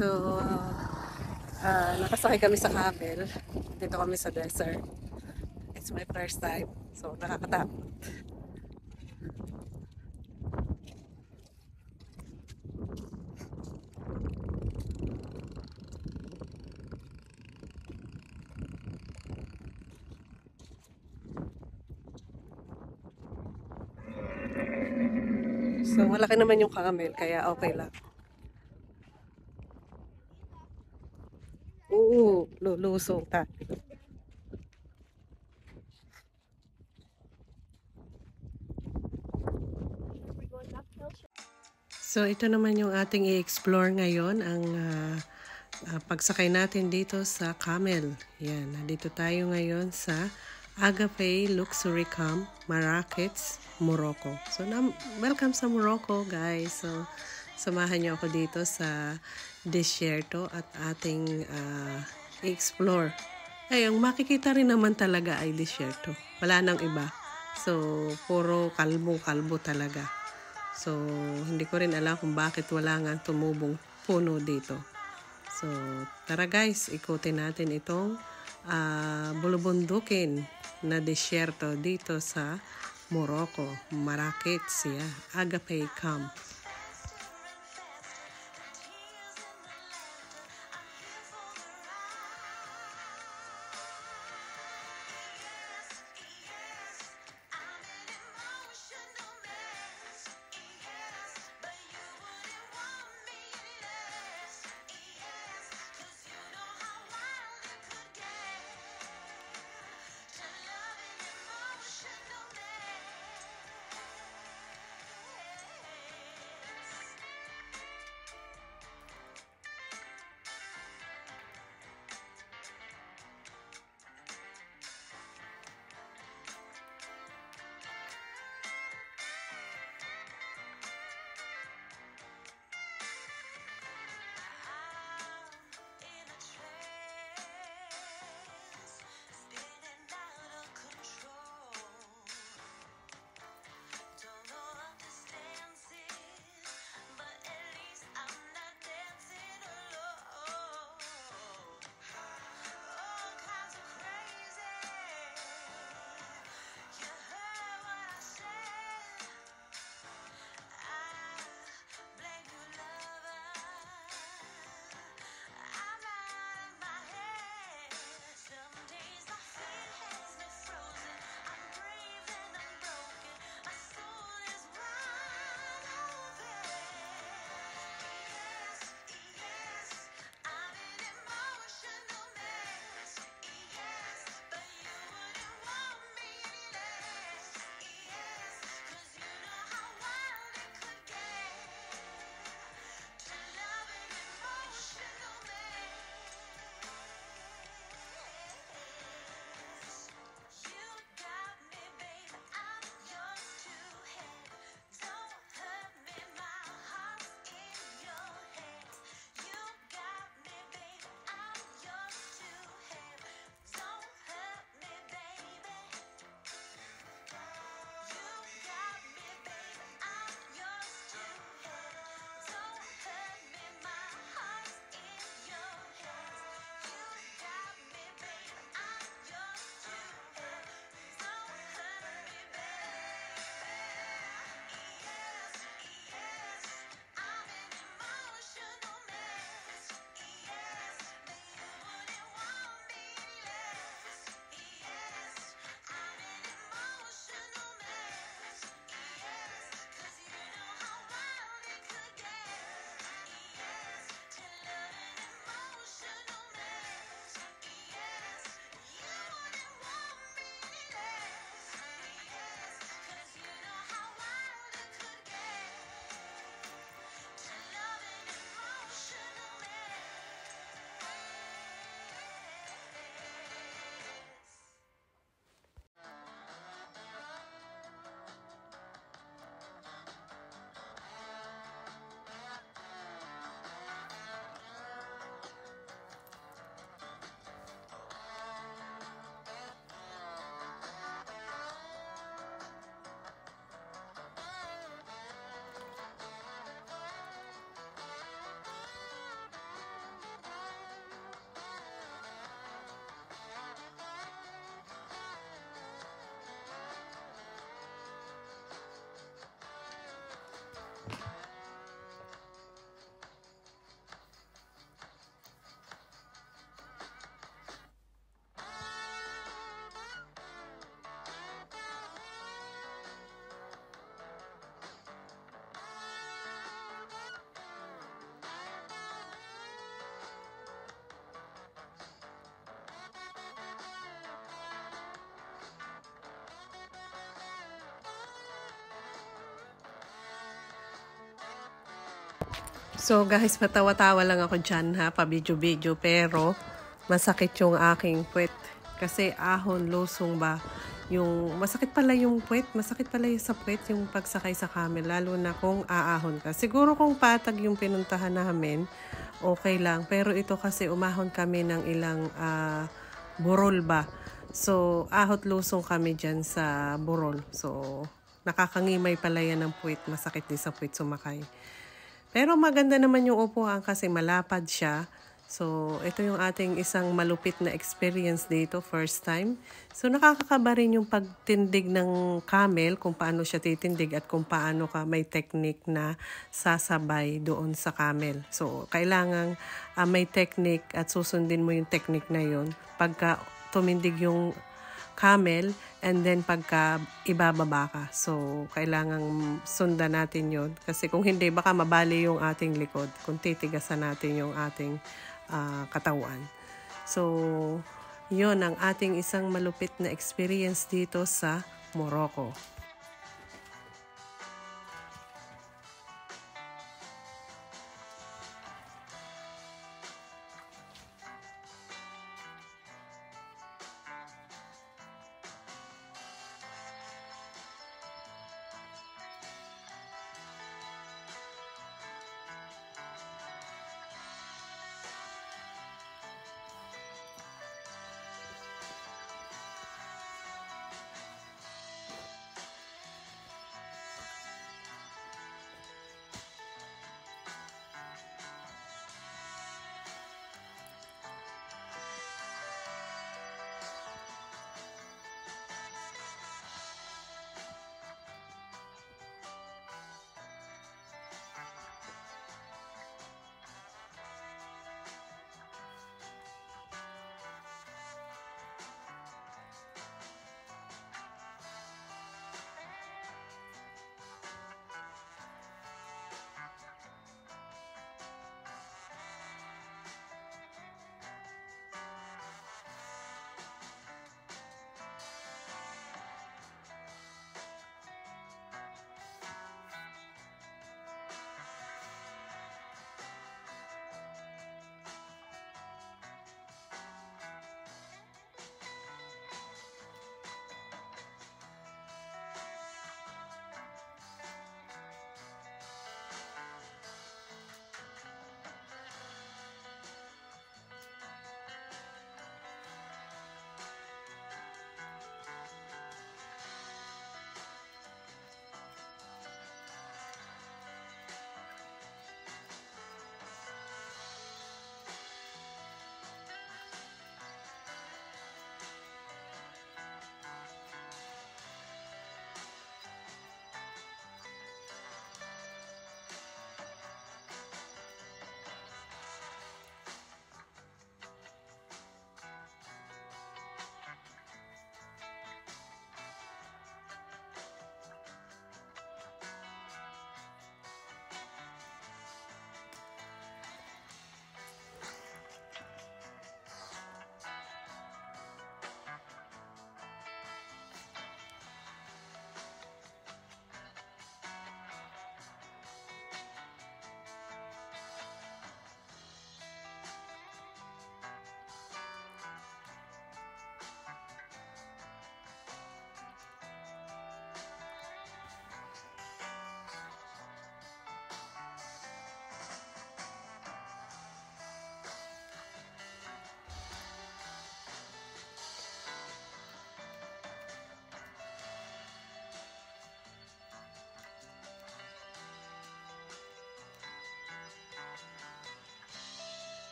So, nakasakay kami sa camel. Dito kami sa desert. It's my first time. So, nakakatakot. So, malaki naman yung camel, kaya okay lang. Oo, lulusong ta. So, ito naman yung ating i-explore ngayon, ang pagsakay natin dito sa camel. Yan, nandito tayo ngayon sa Agape Luxury Camp, Marrakech, Morocco. So, welcome sa Morocco, guys. So, samahan niyo ako dito sa desierto at ating i-explore. Ay, ang makikita rin naman talaga ay desierto. Wala nang iba. So, puro kalbo-kalbo talaga. So, hindi ko rin alam kung bakit wala nga tumubong puno dito. So, tara guys, ikutin natin itong bulubundukin na disyerto dito sa Morocco, Marrakech, Agape Camp. So guys, matawa-tawa lang ako dyan ha, pa-video-video, pero masakit yung aking puwet. Kasi ahon, losong ba, yung masakit pala yung puwet, masakit pala yung sa puwet yung pagsakay sa camel, lalo na kung aahon ka. Siguro kung patag yung pinuntahan namin, okay lang. Pero ito kasi umahon kami ng ilang burol ba. So, ahot lusong kami dyan sa burol. So, nakakangimay pala yan ng puwet, masakit din sa puwet sumakay. Pero maganda naman yung upuan kasi malapad siya. So, ito yung ating isang malupit na experience dito, first time. So, nakakakaba rin yung pagtindig ng camel, kung paano siya titindig at kung paano ka may technique na sasabay doon sa camel. So, kailangan may technique at susundin mo yung technique na yun. Pagka tumindig yung camel, and then pagka ibababa ka. So, kailangang sundan natin yon. Kasi kung hindi, baka mabali yung ating likod kung titigasan natin yung ating katawan. So, yon ang ating isang malupit na experience dito sa Morocco.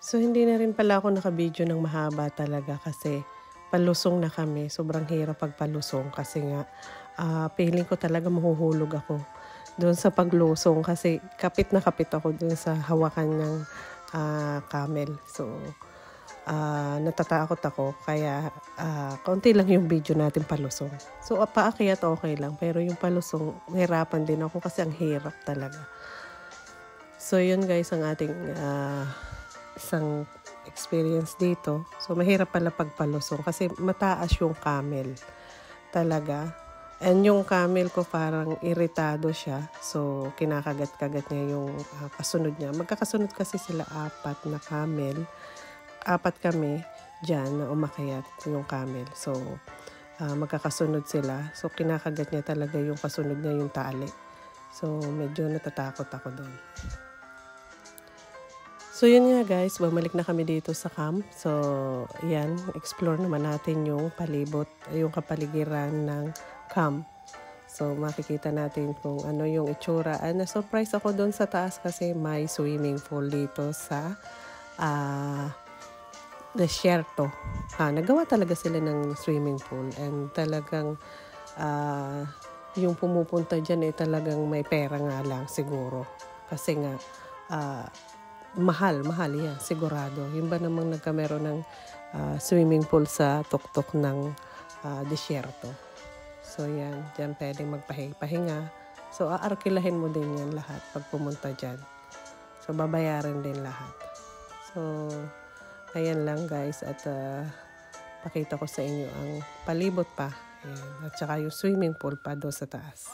So, hindi na rin pala ako nakabidyo ng mahaba talaga kasi palusong na kami. Sobrang hirap pagpalusong kasi nga feeling ko talaga mahuhulog ako doon sa paglusong kasi kapit na kapit ako doon sa hawakan ng camel. So, natatakot ako kaya kaunti lang yung video natin palusong. So, paakyat okay lang pero yung palusong, hirapan din ako kasi ang hirap talaga. So, yun guys ang ating isang experience dito. So, mahirap pala pagpalusong kasi mataas yung camel talaga. And yung camel ko parang iritado siya. So, kinakagat-kagat niya yung kasunod niya. Magkakasunod kasi sila 4 na camel. 4 kami dyan na umakyat yung camel. So, magkakasunod sila. So, kinakagat niya talaga yung kasunod niya yung tali. So, medyo natatakot ako doon. So, yun nga guys, bumalik na kami dito sa camp. So, yan, explore naman natin yung palibot, yung kapaligiran ng camp. So, makikita natin kung ano yung itsura. Na-surprise ako doon sa taas kasi may swimming pool dito sa desierto. Nagawa talaga sila ng swimming pool and talagang yung pumupunta dyan talagang may pera nga lang siguro. Kasi nga, mahal yan, sigurado. Yung ba namang nagkameron ng swimming pool sa tuktok ng desierto. So, yan. Diyan pwedeng magpahinga. So, aarkilahin mo din yan lahat pag pumunta dyan. So, babayaran din lahat. So, ayan lang guys. At pakita ko sa inyo ang palibot pa. Ayan. At saka yung swimming pool pa doon sa taas.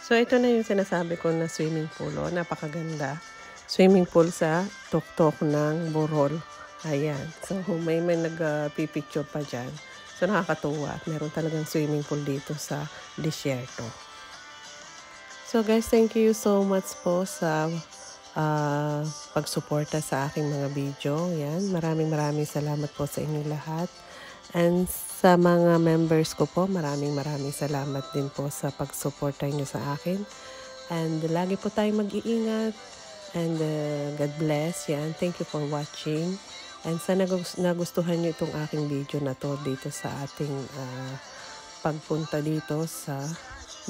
So, ito na yung sinasabi ko na swimming pool. Napakaganda. Swimming pool sa tuktok ng Bohol. Ayan. So, may nag-picture pa dyan. So, nakakatuwa. At meron talagang swimming pool dito sa desierto. So, guys, thank you so much po sa pagsuporta sa aking mga video. Yan. Maraming salamat po sa inyong lahat. And sa mga members ko po, maraming salamat din po sa pagsuporta nyo sa akin. And lagi po tayong mag-iingat. And God bless. Yan. Thank you for watching. And sana nagustuhan nyo itong aking video na to dito sa ating pagpunta dito sa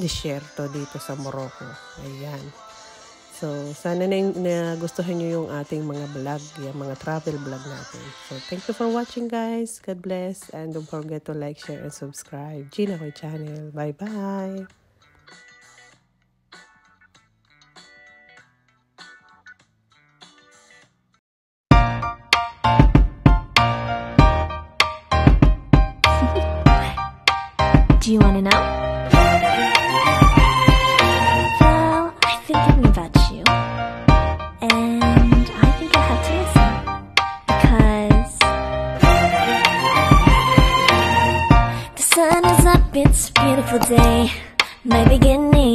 desierto dito sa Morocco. Ayan. So, sana nagustuhan nyo yung ating mga vlog, yung mga travel vlog natin. So, thank you for watching guys. God bless. And don't forget to like, share, and subscribe. Gina Koy Channel. Bye-bye. Do you want to know? It's a beautiful day, my beginning.